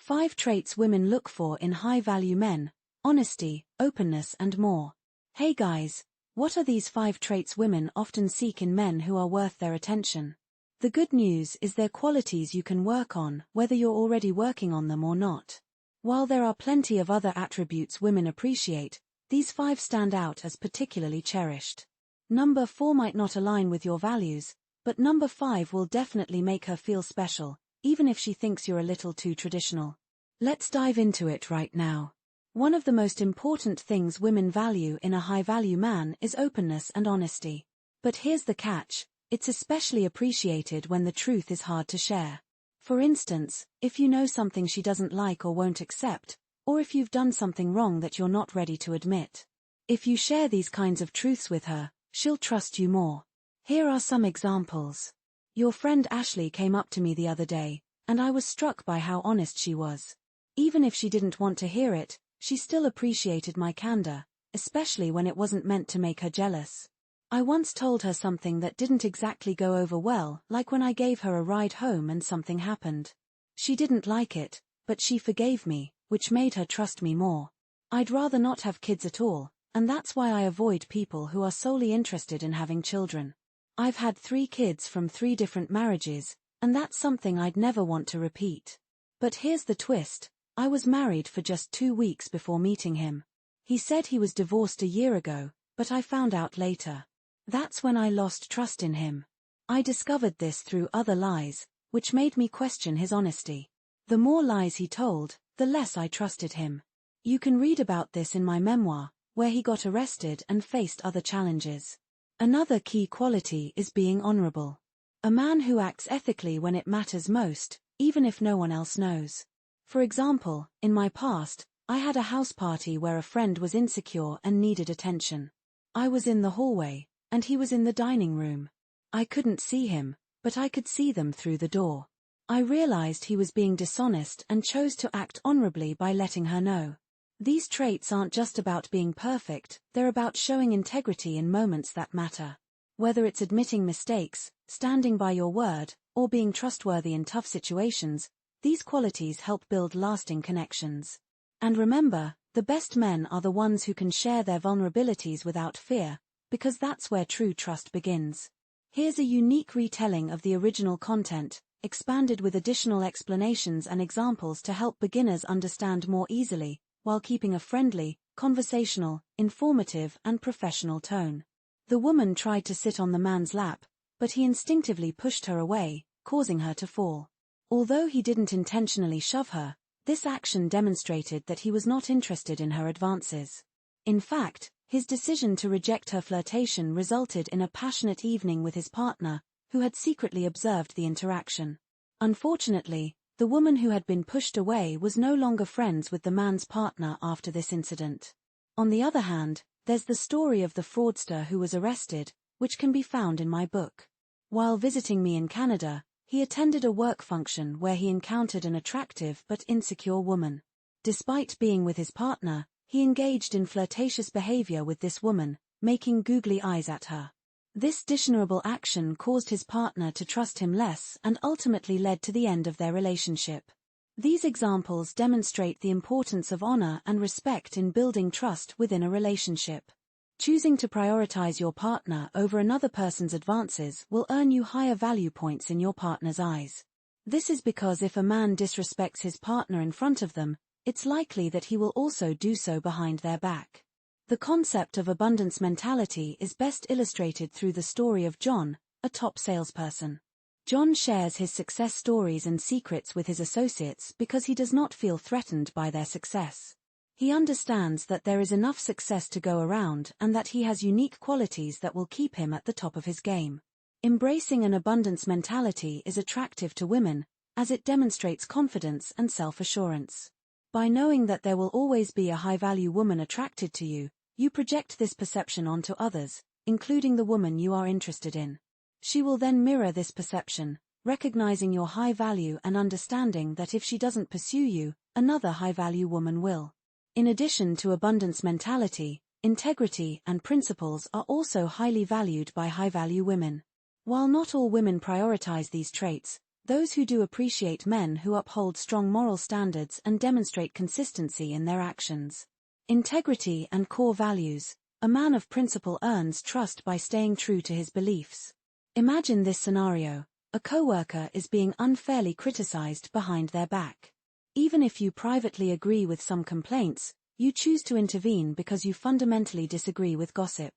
5 traits women look for in high-value men: honesty, openness and more. Hey guys, what are these 5 traits women often seek in men who are worth their attention? The good news is they're qualities you can work on, whether you're already working on them or not. While there are plenty of other attributes women appreciate, these 5 stand out as particularly cherished. Number 4 might not align with your values, but number 5 will definitely make her feel special, even if she thinks you're a little too traditional. Let's dive into it right now. One of the most important things women value in a high-value man is openness and honesty. But here's the catch: it's especially appreciated when the truth is hard to share. For instance, if you know something she doesn't like or won't accept, or if you've done something wrong that you're not ready to admit. If you share these kinds of truths with her, she'll trust you more. Here are some examples. Your friend Ashley came up to me the other day, and I was struck by how honest she was. Even if she didn't want to hear it, she still appreciated my candor, especially when it wasn't meant to make her jealous. I once told her something that didn't exactly go over well, like when I gave her a ride home and something happened. She didn't like it, but she forgave me, which made her trust me more. I'd rather not have kids at all, and that's why I avoid people who are solely interested in having children. I've had 3 kids from 3 different marriages, and that's something I'd never want to repeat. But here's the twist: I was married for just 2 weeks before meeting him. He said he was divorced a year ago, but I found out later. That's when I lost trust in him. I discovered this through other lies, which made me question his honesty. The more lies he told, the less I trusted him. You can read about this in my memoir, where he got arrested and faced other challenges. Another key quality is being honorable. A man who acts ethically when it matters most, even if no one else knows. For example, in my past, I had a house party where a friend was insecure and needed attention. I was in the hallway, and he was in the dining room. I couldn't see him, but I could see them through the door. I realized he was being dishonest and chose to act honorably by letting her know. These traits aren't just about being perfect, they're about showing integrity in moments that matter. Whether it's admitting mistakes, standing by your word, or being trustworthy in tough situations, these qualities help build lasting connections. And remember, the best men are the ones who can share their vulnerabilities without fear, because that's where true trust begins. Here's a unique retelling of the original content, expanded with additional explanations and examples to help beginners understand more easily, while keeping a friendly, conversational, informative and professional tone. The woman tried to sit on the man's lap, but he instinctively pushed her away, causing her to fall. Although he didn't intentionally shove her, this action demonstrated that he was not interested in her advances. In fact, his decision to reject her flirtation resulted in a passionate evening with his partner, who had secretly observed the interaction. Unfortunately, the woman who had been pushed away was no longer friends with the man's partner after this incident. On the other hand, there's the story of the fraudster who was arrested, which can be found in my book. While visiting me in Canada, he attended a work function where he encountered an attractive but insecure woman. Despite being with his partner, he engaged in flirtatious behavior with this woman, making googly eyes at her. This dishonorable action caused his partner to trust him less and ultimately led to the end of their relationship. These examples demonstrate the importance of honor and respect in building trust within a relationship. Choosing to prioritize your partner over another person's advances will earn you higher value points in your partner's eyes. This is because if a man disrespects his partner in front of them, it's likely that he will also do so behind their back. The concept of abundance mentality is best illustrated through the story of John, a top salesperson. John shares his success stories and secrets with his associates because he does not feel threatened by their success. He understands that there is enough success to go around and that he has unique qualities that will keep him at the top of his game. Embracing an abundance mentality is attractive to women, as it demonstrates confidence and self-assurance. By knowing that there will always be a high-value woman attracted to you, you project this perception onto others, including the woman you are interested in. She will then mirror this perception, recognizing your high value and understanding that if she doesn't pursue you, another high-value woman will. In addition to abundance mentality, integrity and principles are also highly valued by high-value women. While not all women prioritize these traits, Those who do appreciate men who uphold strong moral standards and demonstrate consistency in their actions. Integrity and core values. A man of principle earns trust by staying true to his beliefs. Imagine this scenario. A coworker is being unfairly criticized behind their back. Even if you privately agree with some complaints, you choose to intervene because you fundamentally disagree with gossip.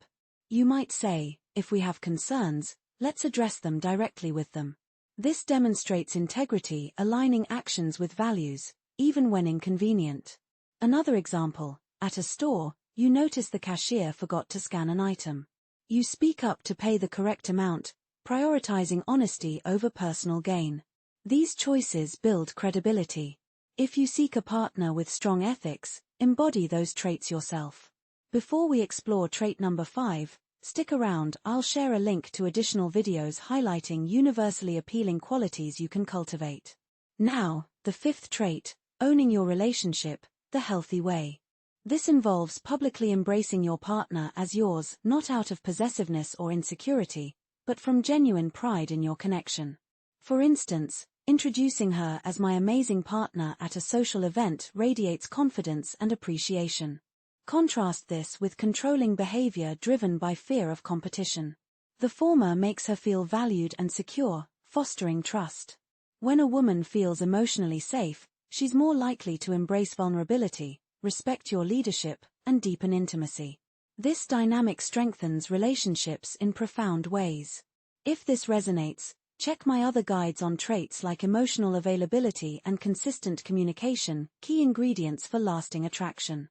You might say, if we have concerns, let's address them directly with them. This demonstrates integrity, aligning actions with values, even when inconvenient. Another example, at a store, you notice the cashier forgot to scan an item. You speak up to pay the correct amount, prioritizing honesty over personal gain. These choices build credibility. If you seek a partner with strong ethics, embody those traits yourself. Before we explore trait number 5, stick around. I'll share a link to additional videos highlighting universally appealing qualities you can cultivate. Now, the 5th trait, owning your relationship, the healthy way. This involves publicly embracing your partner as yours, not out of possessiveness or insecurity, but from genuine pride in your connection. For instance, introducing her as my amazing partner at a social event radiates confidence and appreciation. Contrast this with controlling behavior driven by fear of competition. The former makes her feel valued and secure, fostering trust. When a woman feels emotionally safe, she's more likely to embrace vulnerability, respect your leadership, and deepen intimacy. This dynamic strengthens relationships in profound ways. If this resonates, check my other guides on traits like emotional availability and consistent communication, key ingredients for lasting attraction.